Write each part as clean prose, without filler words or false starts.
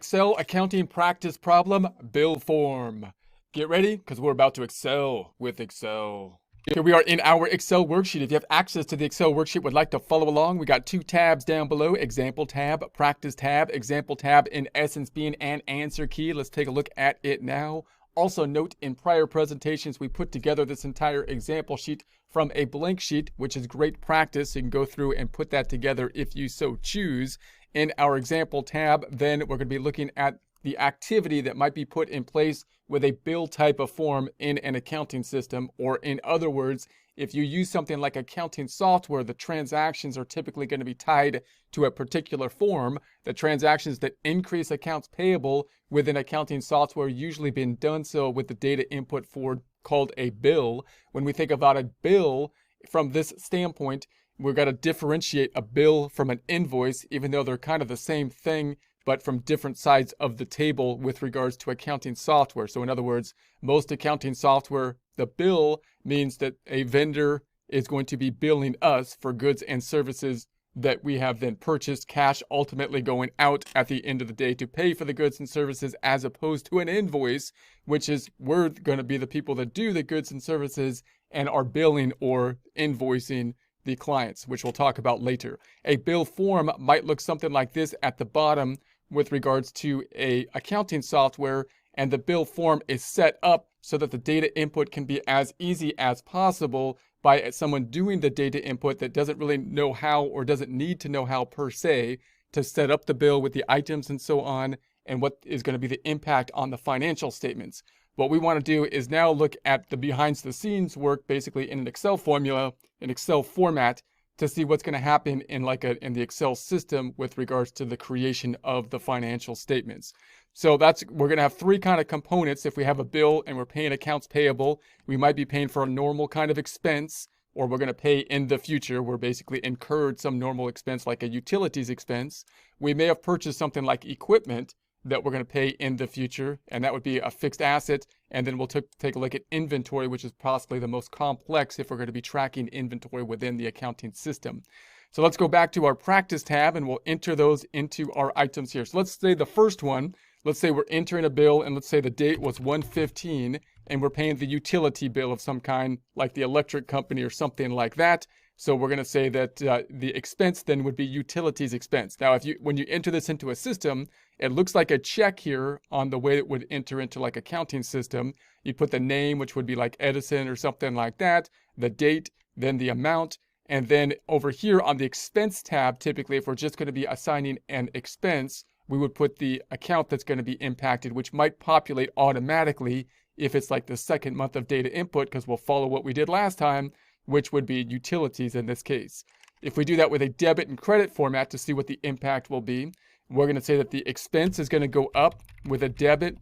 Excel accounting practice problem, bill form. Get ready, because we're about to excel with Excel. Here we are in our Excel worksheet. If you have access to the Excel worksheet, would like to follow along, we got two tabs down below, example tab, practice tab, example tab in essence being an answer key. Let's take a look at it now. Also note, in prior presentations, we put together this entire example sheet from a blank sheet, which is great practice. You can go through and put that together if you so choose. In our example tab, then we're going to be looking at the activity that might be put in place with a bill type of form in an accounting system, or in other words, if you use something like accounting software, the transactions are typically going to be tied to a particular form. The transactions that increase accounts payable within accounting software usually been done so with the data input for called a bill. When we think about a bill from this standpoint, we've got to differentiate a bill from an invoice, even though they're kind of the same thing, but from different sides of the table with regards to accounting software. So in other words, most accounting software, the bill means that a vendor is going to be billing us for goods and services that we have then purchased, cash ultimately going out at the end of the day to pay for the goods and services, as opposed to an invoice, which is we're going to be the people that do the goods and services and are billing or invoicing the clients, which we'll talk about later. A bill form might look something like this at the bottom with regards to a accounting software, and the bill form is set up so that the data input can be as easy as possible by someone doing the data input that doesn't really know how, or doesn't need to know how per se, to set up the bill with the items and so on, and what is going to be the impact on the financial statements. What we want to do is now look at the behind the scenes work, basically in an Excel formula, an Excel format, to see what's going to happen in in the Excel system with regards to the creation of the financial statements. So we're going to have three kind of components. If we have a bill and we're paying accounts payable, we might be paying for a normal kind of expense, or we're going to pay in the future. We're basically incurred some normal expense like a utilities expense. We may have purchased something like equipment that we're going to pay in the future, and that would be a fixed asset. And then we'll take a look at inventory, which is possibly the most complex if we're going to be tracking inventory within the accounting system. So let's go back to our practice tab, and we'll enter those into our items here. So let's say the first one, let's say we're entering a bill, and let's say the date was 1/15, and we're paying the utility bill of some kind, like the electric company or something like that. So we're going to say that the expense then would be utilities expense. Now, when you enter this into a system, it looks like a check here on the way it would enter into like accounting system. You put the name, which would be like Edison or something like that, the date, then the amount, and then over here on the expense tab, typically if we're just going to be assigning an expense, we would put the account that's going to be impacted, which might populate automatically if it's like the second month of data input, because we'll follow what we did last time, which would be utilities in this case. If we do that with a debit and credit format to see what the impact will be, we're going to say that the expense is going to go up with a debit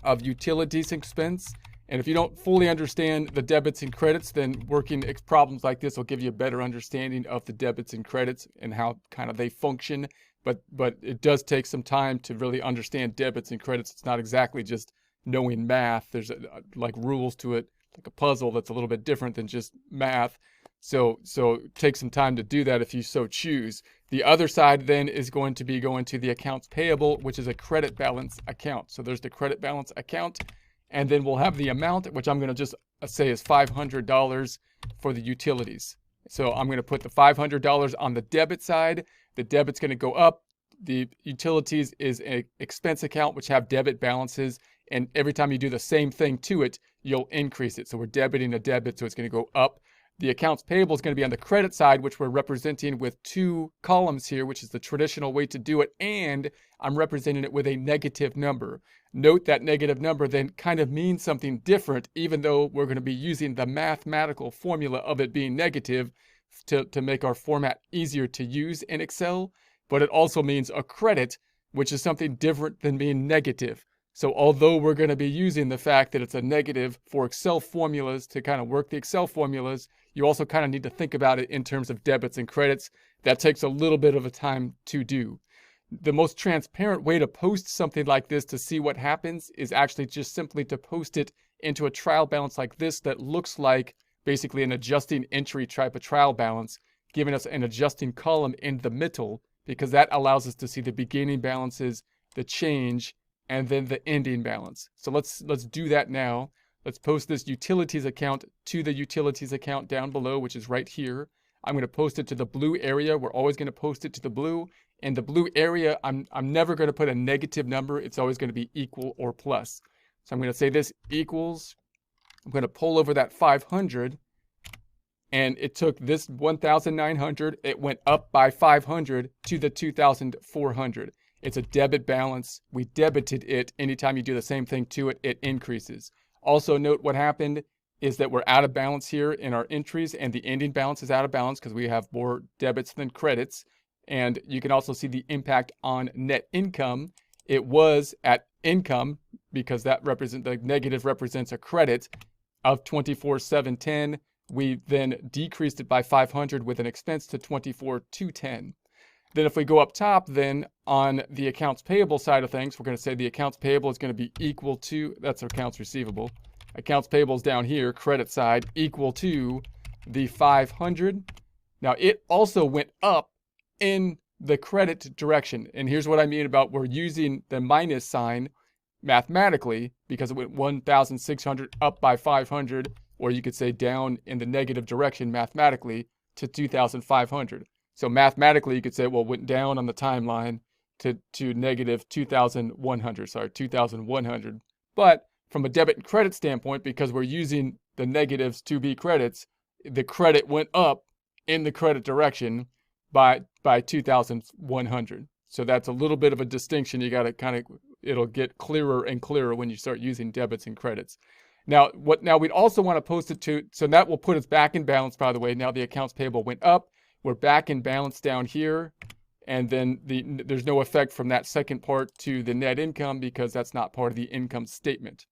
of utilities expense. And if you don't fully understand the debits and credits, then working problems like this will give you a better understanding of the debits and credits and how kind of they function. But it does take some time to really understand debits and credits. It's not exactly just knowing math. There's like rules to it, like a puzzle that's a little bit different than just math. So take some time to do that if you so choose. The other side then is going to be going to the accounts payable, which is a credit balance account. So there's the credit balance account, and then we'll have the amount, which I'm going to just say is $500 for the utilities. So I'm going to put the $500 on the debit side. The debit's going to go up. The utilities is an expense account, which have debit balances, and every time you do the same thing to it, you'll increase it. So we're debiting a debit, so it's going to go up. The accounts payable is going to be on the credit side, which we're representing with two columns here, which is the traditional way to do it, and I'm representing it with a negative number. Note that negative number then kind of means something different, even though we're going to be using the mathematical formula of it being negative to make our format easier to use in Excel, but it also means a credit, which is something different than being negative. So although we're going to be using the fact that it's a negative for Excel formulas to kind of work the Excel formulas, you also kind of need to think about it in terms of debits and credits. That takes a little bit of a time to do. The most transparent way to post something like this to see what happens is actually just simply to post it into a trial balance like this that looks like basically an adjusting entry type of trial balance, giving us an adjusting column in the middle, because that allows us to see the beginning balances the change, and then the ending balance. So let's do that now. Let's post this utilities account to the utilities account down below, which is right here. I'm going to post it to the blue area. We're always going to post it to the blue. In the blue area, I'm never going to put a negative number. It's always going to be equal or plus. So I'm going to say this equals, I'm going to pull over that 500, and it took this 1,900, it went up by 500 to the 2,400. It's a debit balance. We debited it. Anytime you do the same thing to it, it increases. Also note what happened is that we're out of balance here in our entries, and the ending balance is out of balance because we have more debits than credits. And you can also see the impact on net income. It was at income because that the negative represents a credit of 24,710. We then decreased it by 500 with an expense to 24,210. Then if we go up top, then on the accounts payable side of things, we're going to say the accounts payable is going to be equal to, that's accounts receivable. Accounts payable is down here, credit side, equal to the 500. Now it also went up in the credit direction. And here's what I mean about we're using the minus sign mathematically because it went 1,600 up by 500, or you could say down in the negative direction mathematically to 2,500. So mathematically, you could say, well, it went down on the timeline to negative 2,100. But from a debit and credit standpoint, because we're using the negatives to be credits, the credit went up in the credit direction by 2,100. So that's a little bit of a distinction. You got to kind of, it'll get clearer and clearer when you start using debits and credits. Now we'd also want to post it to, so that will put us back in balance, by the way. Now the accounts payable went up. We're back in balance down here, and then there's no effect from that second part to the net income because that's not part of the income statement.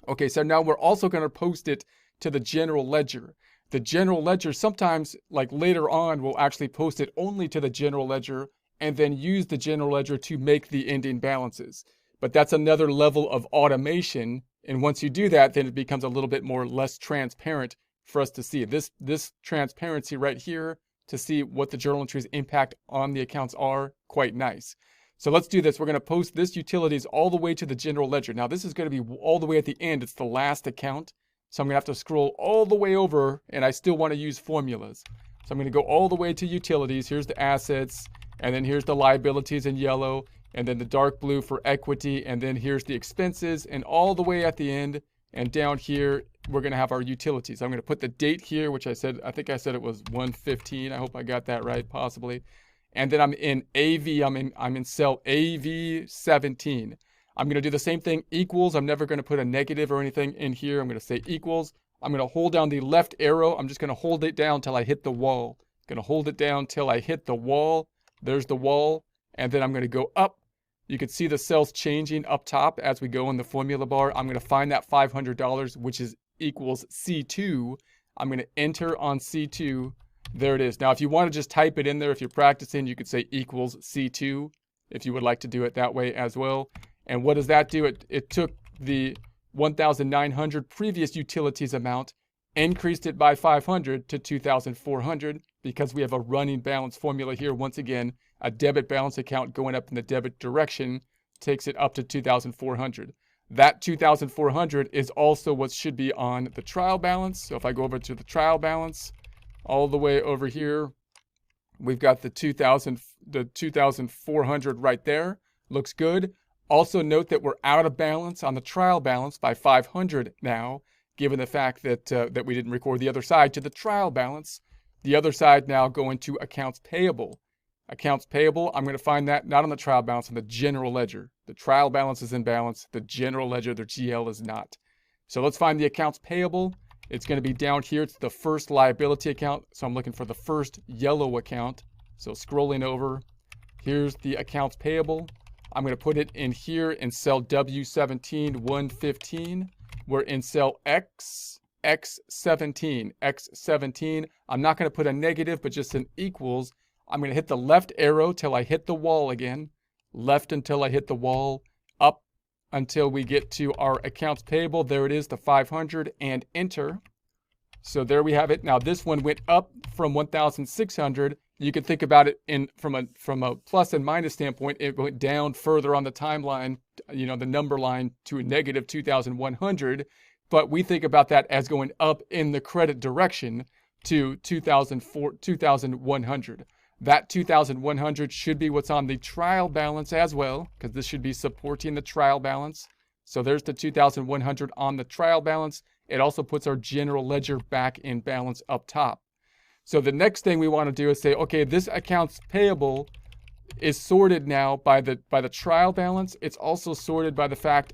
Okay, so now we're also going to post it to the general ledger. The general ledger, sometimes like later on, we'll actually post it only to the general ledger and then use the general ledger to make the ending balances. But that's another level of automation, and once you do that, then it becomes a little bit more less transparent for us to see. This transparency right here to see what the journal entries impact on the accounts are, quite nice. So let's do this. We're going to post this utilities all the way to the general ledger. Now this is going to be all the way at the end. It's the last account. So I'm going to have to scroll all the way over, and I still want to use formulas. So I'm going to go all the way to utilities. Here's the assets, and then here's the liabilities in yellow, and then the dark blue for equity, and then here's the expenses, and all the way at the end, and down here, we're going to have our utilities. I'm going to put the date here, which I think I said it was 115. I hope I got that right, possibly. And then I'm in AV, I'm in cell AV17. I'm going to do the same thing, equals. I'm never going to put a negative or anything in here. I'm going to say equals. I'm going to hold down the left arrow. I'm just going to hold it down till I hit the wall. I'm going to hold it down till I hit the wall. There's the wall. And then I'm going to go up. You can see the cells changing up top as we go in the formula bar. I'm going to find that $500, which is equals C2. I'm going to enter on C2. There it is. Now, if you want to just type it in there, if you're practicing, you could say equals C2 if you would like to do it that way as well. And what does that do? It took the 1,900 previous utilities amount, increased it by 500 to 2,400 because we have a running balance formula here. Once again, a debit balance account going up in the debit direction takes it up to 2,400. That 2,400 is also what should be on the trial balance. So if I go over to the trial balance, all the way over here, we've got the 2,400 right there. Looks good. Also note that we're out of balance on the trial balance by 500 now, given the fact that that we didn't record the other side to the trial balance. The other side now going to accounts payable. Accounts payable, I'm going to find that not on the trial balance, on the general ledger. The trial balance is in balance. The general ledger, the GL, is not. So let's find the accounts payable. It's going to be down here. It's the first liability account. So I'm looking for the first yellow account. So scrolling over, here's the accounts payable. I'm going to put it in here in cell W17, 115. We're in cell X17. I'm not going to put a negative, but just an equals. I'm going to hit the left arrow till I hit the wall again. Left until I hit the wall. Up until we get to our accounts payable. There it is, the 500, and enter. So there we have it. Now this one went up from 1,600. you can think about it from a plus and minus standpoint. It went down further on the timeline, the number line, to a negative 2,100. But we think about that as going up in the credit direction to 2,100. That 2,100 should be what's on the trial balance as well, because this should be supporting the trial balance. So there's the 2,100 on the trial balance. It also puts our general ledger back in balance up top. So the next thing we want to do is say, okay, this accounts payable is sorted now by the trial balance. It's also sorted by the fact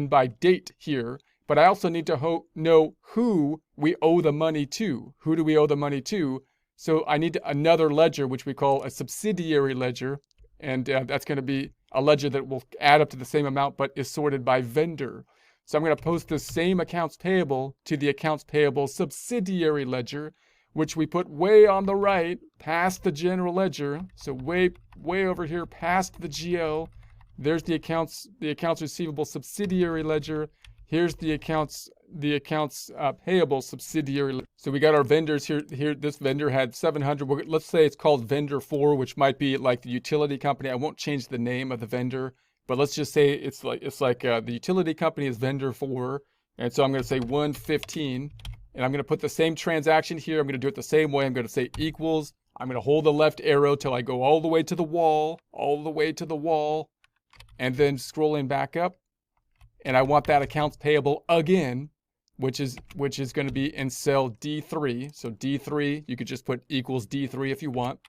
by date here. But I also need to know who we owe the money to. Who do we owe the money to? So I need another ledger, which we call a subsidiary ledger. And that's going to be a ledger that will add up to the same amount, but is sorted by vendor. So I'm going to post the same accounts payable to the accounts payable subsidiary ledger, which we put way on the right, past the general ledger. So way over here, past the GL. There's the accounts receivable subsidiary ledger. Here's the accounts payable subsidiary. So we got our vendors here. This vendor had 700. Let's say it's called vendor 4, which might be like the utility company. I won't change the name of the vendor, but let's just say it's like the utility company is vendor 4, and so I'm going to say 115, and I'm going to put the same transaction here. I'm going to do it the same way. I'm going to say equals. I'm going to hold the left arrow till I go all the way to the wall, and then scrolling back up. And I want that accounts payable again, which is going to be in cell D3. So D3, you could just put equals D3 if you want.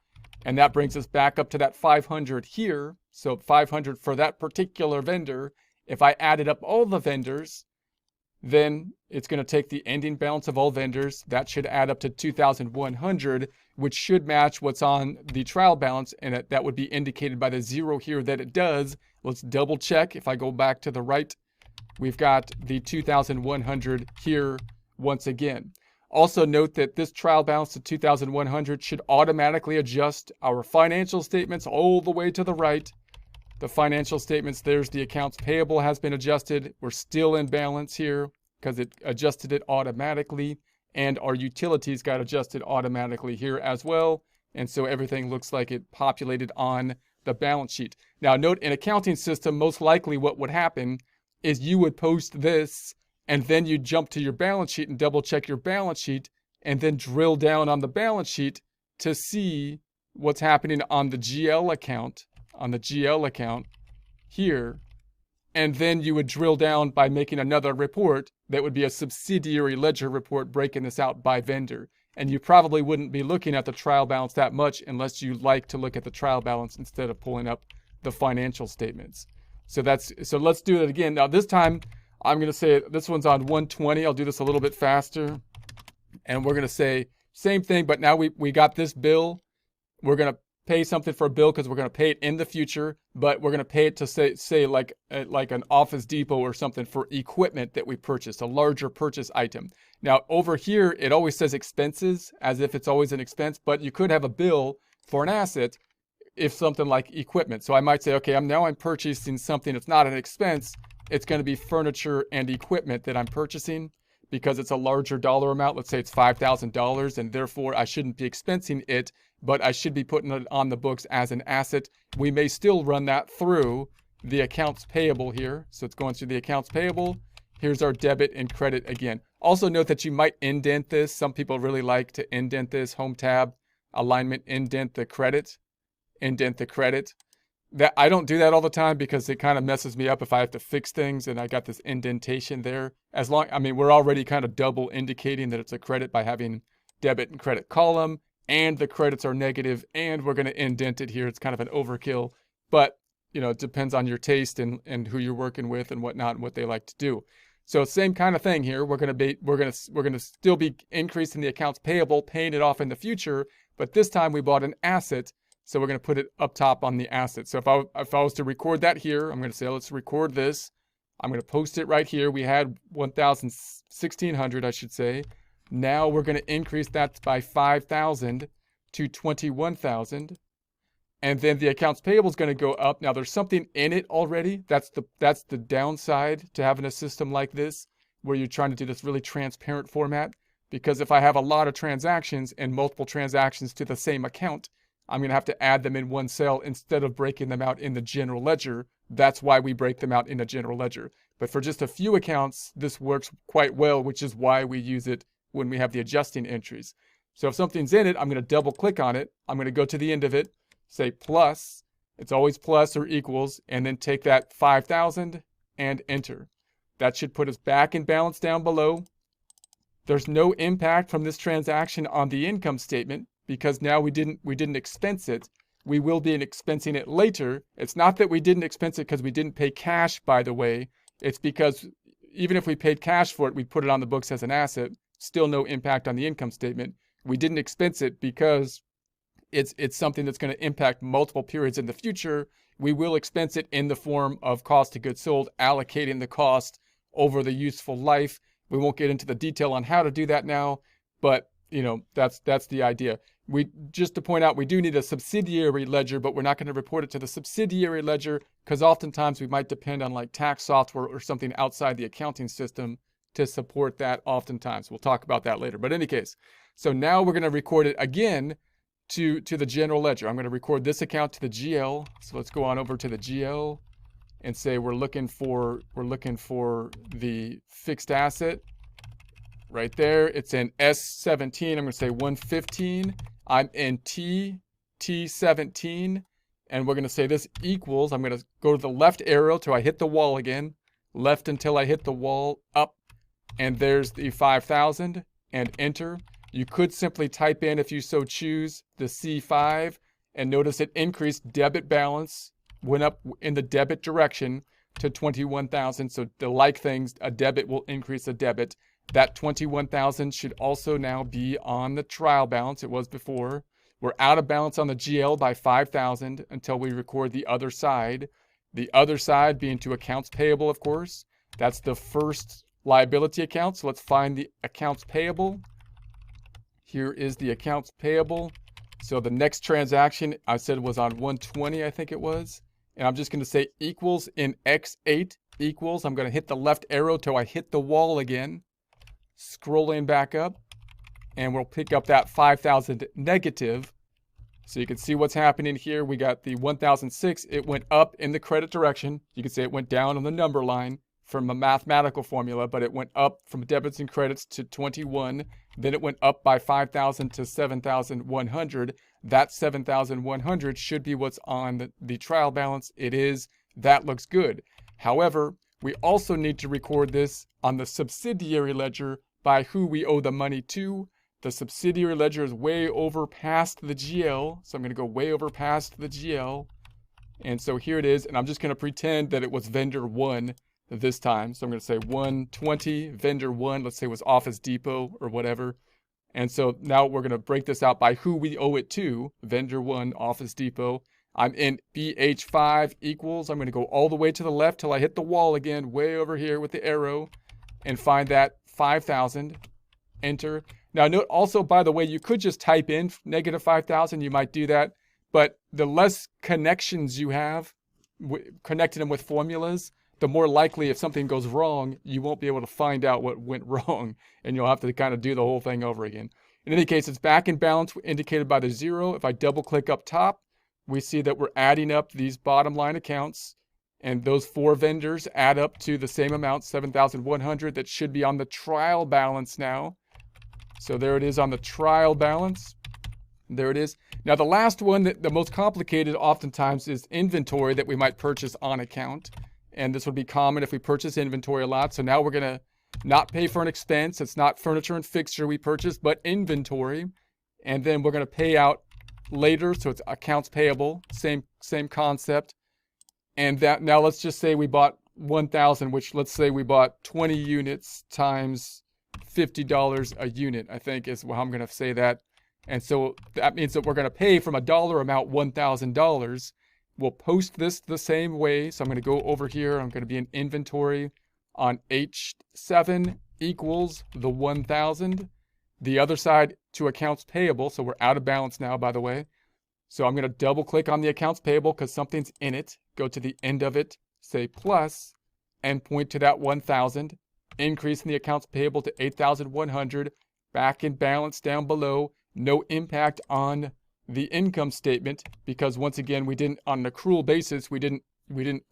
And that brings us back up to that 500 here. So 500 for that particular vendor. If I added up all the vendors, then it's going to take the ending balance of all vendors. That should add up to 2,100, which should match what's on the trial balance. And that would be indicated by the 0 here that it does. Let's double check. If I go back to the right, we've got the 2,100 here once again. Also note that this trial balance to 2,100 should automatically adjust our financial statements all the way to the right. The financial statements, there's the accounts payable has been adjusted. We're still in balance here because it adjusted it automatically. And our utilities got adjusted automatically here as well. And so everything looks like it populated on the balance sheet. Now note, in accounting system, most likely what would happen is you would post this, and then you jump to your balance sheet and double check your balance sheet, and then drill down on the balance sheet to see what's happening on the GL account, here. And then you would drill down by making another report that would be a subsidiary ledger report breaking this out by vendor. And you probably wouldn't be looking at the trial balance that much unless you like to look at the trial balance instead of pulling up the financial statements. So let's do it again. Now this time I'm going to say this one's on 120. I'll do this a little bit faster. And we're going to say same thing, but now we got this bill. We're going to pay something for a bill because we're going to pay it in the future, but we're going to pay it to say like an Office Depot or something for equipment that we purchased, a larger purchase item. Now over here, it always says expenses as if it's always an expense, but you could have a bill for an asset if something like equipment. So I might say, okay, I'm purchasing something that's not an expense. It's going to be furniture and equipment that I'm purchasing because it's a larger dollar amount. Let's say it's $5,000, and therefore I shouldn't be expensing it, but I should be putting it on the books as an asset. We may still run that through the accounts payable here. So it's going through the accounts payable. Here's our debit and credit again. Also note that you might indent this. Some people really like to indent this. Home tab, alignment, indent the credit. That I don't do that all the time because it kind of messes me up if I have to fix things and I got this indentation there. We're already kind of double indicating that it's a credit by having debit and credit column, and the credits are negative, and we're going to indent it here. It's kind of an overkill, but it depends on your taste and who you're working with and whatnot and what they like to do. So same kind of thing here. We're going to still be increasing the accounts payable, paying it off in the future, but this time we bought an asset. So we're going to put it up top on the asset. So if I was to record that here, I'm going to say, let's record this. I'm going to post it right here. We had 1,600, I should say. Now we're going to increase that by 5,000 to 21,000. And then the accounts payable is going to go up. Now there's something in it already. That's the downside to having a system like this, where you're trying to do this really transparent format. because if I have a lot of transactions and multiple transactions to the same account, I'm going to have to add them in one cell instead of breaking them out in the general ledger. That's why we break them out in a general ledger. But for just a few accounts, this works quite well, which is why we use it when we have the adjusting entries. So if something's in it, I'm going to double click on it. I'm going to go to the end of it, say plus. It's always plus or equals, and then take that 5,000 and enter. That should put us back in balance down below. There's no impact from this transaction on the income statement because now we didn't expense it. We will be expensing it later. It's not that we didn't expense it because we didn't pay cash, by the way. It's because even if we paid cash for it, we put it on the books as an asset. Still no impact on the income statement. We didn't expense it because it's something that's going to impact multiple periods in the future. We will expense it in the form of cost of goods sold, allocating the cost over the useful life. We won't get into the detail on how to do that now, but that's the idea. Just to point out, we do need a subsidiary ledger, but we're not going to report it to the subsidiary ledger because oftentimes we might depend on like tax software or something outside the accounting system to support that oftentimes. We'll talk about that later. But in any case, so now we're going to record it again to the general ledger. I'm going to record this account to the GL. So let's go on over to the GL and say we're looking for the fixed asset right there. It's in S17. I'm going to say 115. I'm in T17, and we're going to say this equals. I'm going to go to the left arrow till I hit the wall again, left until I hit the wall, up, and there's the 5,000, and enter. You could simply type in, if you so choose, the C5, and notice it increased debit balance, went up in the debit direction to 21,000. So the like things, a debit will increase a debit. That 21,000 should also now be on the trial balance. It was before. We're out of balance on the GL by 5,000 until we record the other side. The other side being to accounts payable, of course. That's the first liability account. So let's find the accounts payable. Here is the accounts payable. So the next transaction I said was on 120, I think it was. And I'm just going to say equals in X8 equals. I'm going to hit the left arrow till I hit the wall again. Scrolling back up, and we'll pick up that 5,000 negative. So you can see what's happening here. We got the 1,006. It went up in the credit direction. You can say it went down on the number line from a mathematical formula, but it went up from debits and credits to 21. Then it went up by 5,000 to 7,100. That 7,100 should be what's on the trial balance. It is. That looks good. However, we also need to record this on the subsidiary ledger by who we owe the money to. The subsidiary ledger is way over past the GL. So I'm going to go way over past the GL. And so here it is. And I'm just going to pretend that it was vendor 1 this time. So I'm going to say 120, vendor 1. Let's say it was Office Depot or whatever. And so now we're going to break this out by who we owe it to. Vendor 1, Office Depot. I'm in BH5 equals. I'm going to go all the way to the left till I hit the wall again, way over here with the arrow, and find that 5,000. Enter. Now note also, by the way, you could just type in negative 5,000. You might do that. But the less connections you have, connecting them with formulas, the more likely if something goes wrong, you won't be able to find out what went wrong. And you'll have to kind of do the whole thing over again. In any case, it's back in balance indicated by the 0. If I double click up top, we see that we're adding up these bottom line accounts, and those 4 vendors add up to the same amount, 7,100. That should be on the trial balance now. So there it is on the trial balance. There it is. Now the last one, the most complicated oftentimes, is inventory that we might purchase on account. And this would be common if we purchase inventory a lot. So now we're going to not pay for an expense. It's not furniture and fixture we purchase, but inventory. And then we're going to pay out later, so it's accounts payable, same concept. And that, now let's just say we bought 1,000, which let's say we bought 20 units times $50 a unit, I think is how I'm going to say that. And so that means that we're going to pay from a dollar amount $1,000. We'll post this the same way. So I'm going to go over here. I'm going to be in inventory on H7 equals the 1,000. The other side to accounts payable. So we're out of balance now, by the way. So I'm going to double click on the accounts payable because something's in it. Go to the end of it, say plus, and point to that 1,000. Increase in the accounts payable to 8,100. back in balance down below. No impact on the income statement because once again, we didn't, on an accrual basis, we didn't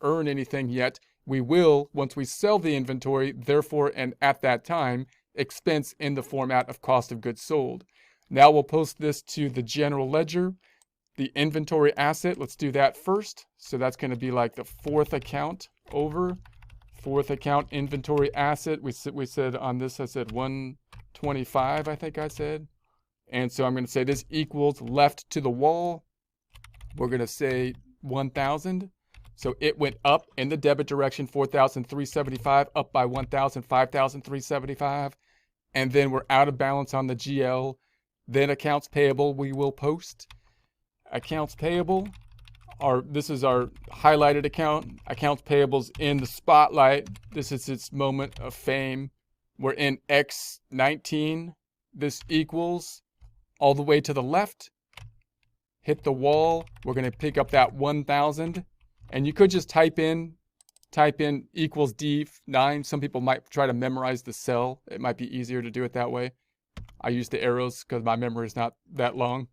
earn anything yet. We will once we sell the inventory, therefore, and at that time, expense in the format of cost of goods sold. Now we'll post this to the general ledger. The inventory asset, let's do that first. So that's going to be like the fourth account over. Fourth account inventory asset. We said on this, I said 125, I think I said. And so I'm going to say this equals left to the wall. We're going to say 1,000. So it went up in the debit direction, 4,375, up by 1,000, 5,375. And then we're out of balance on the GL. Then accounts payable we will post. Accounts payable, this is our highlighted account. Accounts payable's in the spotlight. This is its moment of fame. We're in X19. This equals all the way to the left. Hit the wall. We're going to pick up that 1,000. And you could just type in equals D9. Some people might try to memorize the cell. It might be easier to do it that way. I use the arrows because my memory is not that long.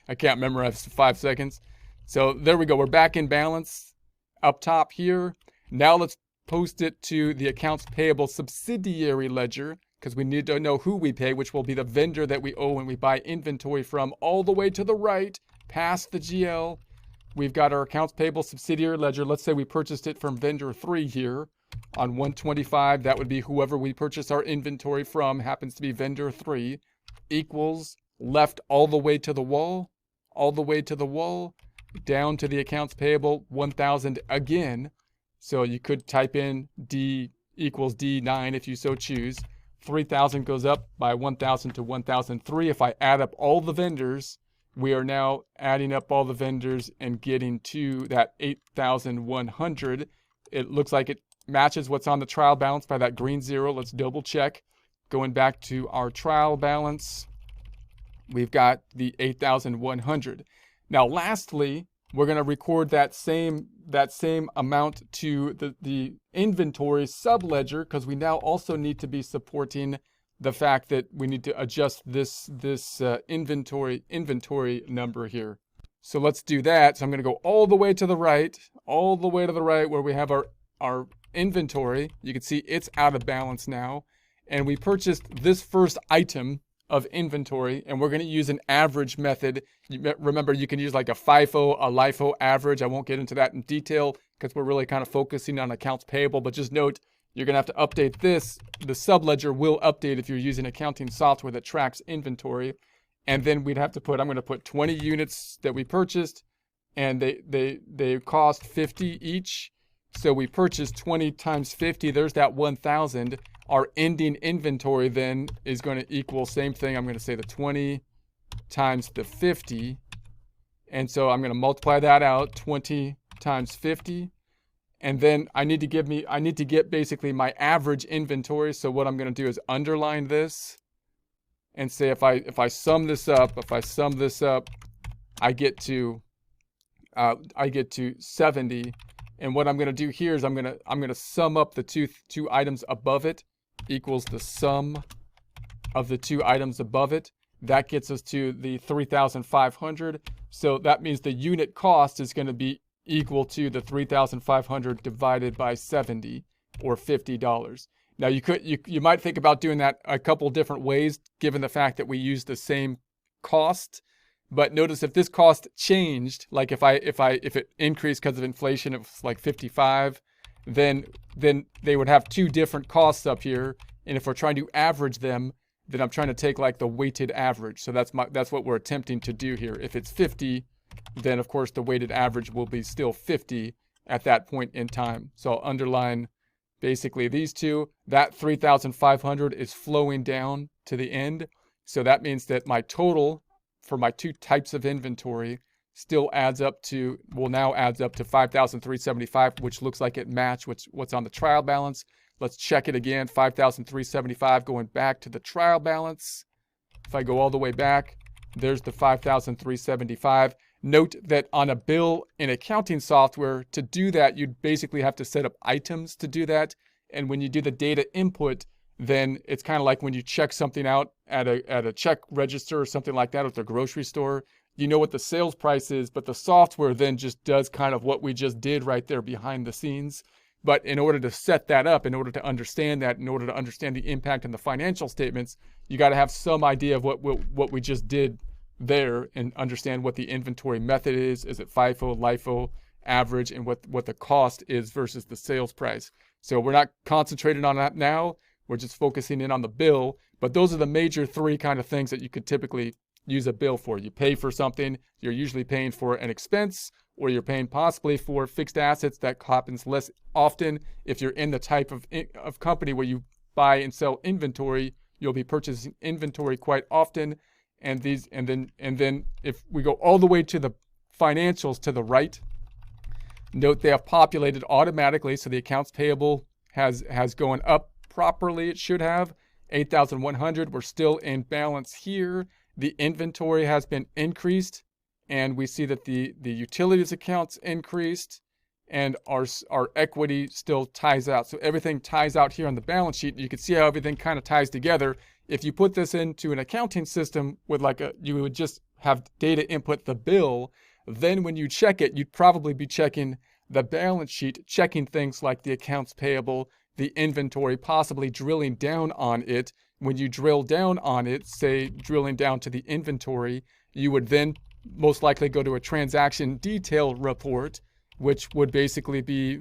I can't memorize 5 seconds. So there we go. We're back in balance up top here. Now let's post it to the accounts payable subsidiary ledger because we need to know who we pay, which will be the vendor that we owe when we buy inventory from. All the way to the right, past the GL, we've got our accounts payable subsidiary ledger. Let's say we purchased it from vendor 3 here on 125. That would be whoever we purchase our inventory from, happens to be vendor 3, equals left all the way to the wall, down to the accounts payable 1,000 again. So you could type in D equals D9 if you so choose. 3,000 goes up by 1,000 to 1,003. If I add up all the vendors, we are now adding up all the vendors and getting to that 8,100. It looks like it matches what's on the trial balance by that green 0. Let's double check. Going back to our trial balance, we've got the 8,100. Now, lastly, we're going to record that same amount to the inventory subledger because we now also need to be supporting the fact that we need to adjust this inventory number here. So let's do that. So I'm going to go all the way to the right, where we have our inventory. You can see it's out of balance now. And we purchased this first item of inventory, and we're going to use an average method. Remember, you can use like a FIFO, a LIFO average. I won't get into that in detail because we're really kind of focusing on accounts payable, but just note, you're going to have to update this. The subledger will update if you're using accounting software that tracks inventory. And then we'd have to put, I'm going to put 20 units that we purchased, and they cost 50 each. So we purchased 20 times 50, there's that 1,000. Our ending inventory then is going to equal, same thing, I'm going to say the 20 times the 50. And so I'm going to multiply that out, 20 times 50. And then I need to get basically my average inventory. So what I'm going to do is underline this and say if I sum this up, I get to 70. And what I'm going to do here is I'm going to sum up the two items above it equals the sum of the 2 items above it. That gets us to the 3,500. So that means the unit cost is going to be equal to the 3,500 divided by 70, or $50. Now you might think about doing that a couple different ways given the fact that we use the same cost. But notice if this cost changed, like if it increased because of inflation, it was like 55, then they would have 2 different costs up here. And if we're trying to average them, then I'm trying to take like the weighted average. So that's what we're attempting to do here. If it's 50, then of course the weighted average will be still 50 at that point in time. So I'll underline basically these two. That 3,500 is flowing down to the end. So that means that my total for my 2 types of inventory still adds up to 5,375, which looks like it matched what's on the trial balance. Let's check it again, 5,375 going back to the trial balance. If I go all the way back, there's the 5,375. Note that on a bill in accounting software, to do that, you'd basically have to set up items to do that. And when you do the data input, then it's kind of like when you check something out at a check register or something like that at the grocery store. You know what the sales price is, but the software then just does kind of what we just did right there behind the scenes. But in order to set that up, in order to understand that, in order to understand the impact on the financial statements, you got to have some idea of what we just did there and understand what the inventory method is. Is it FIFO, LIFO, average, and what the cost is versus the sales price. So we're not concentrating on that now. We're just focusing in on the bill. But those are the major three kind of things that you could typically use a bill for. You pay for something, you're usually paying for an expense, or you're paying possibly for fixed assets. That happens less often. If you're in the type of company where you buy and sell inventory, you'll be purchasing inventory quite often. And then if we go all the way to the financials to the right, note they have populated automatically, so the accounts payable has gone up properly. It should have 8,100. We're still in balance here. The inventory has been increased, and we see that the utilities accounts increased, and our equity still ties out. So everything ties out here on the balance sheet. You can see how everything kind of ties together. If you put this into an accounting system with you would just have data input the bill, then when you check it, you'd probably be checking the balance sheet, checking things like the accounts payable, the inventory, possibly drilling down on it. When you drill down on it, say drilling down to the inventory, you would then most likely go to a transaction detail report, which would basically be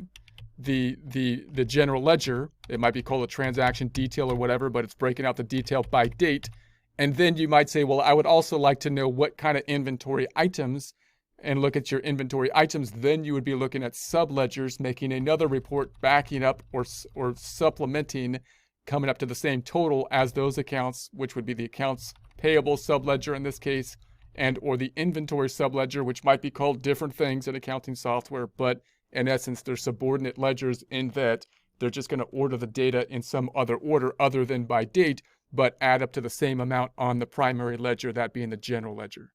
the general ledger. It might be called a transaction detail or whatever, but it's breaking out the detail by date. And then you might say, well, I would also like to know what kind of inventory items, and look at your inventory items. Then you would be looking at subledgers, making another report backing up or supplementing, coming up to the same total as those accounts, which would be the accounts payable subledger in this case, and or the inventory subledger, which might be called different things in accounting software, but in essence, they're subordinate ledgers in that they're just going to order the data in some other order other than by date, but add up to the same amount on the primary ledger, that being the general ledger.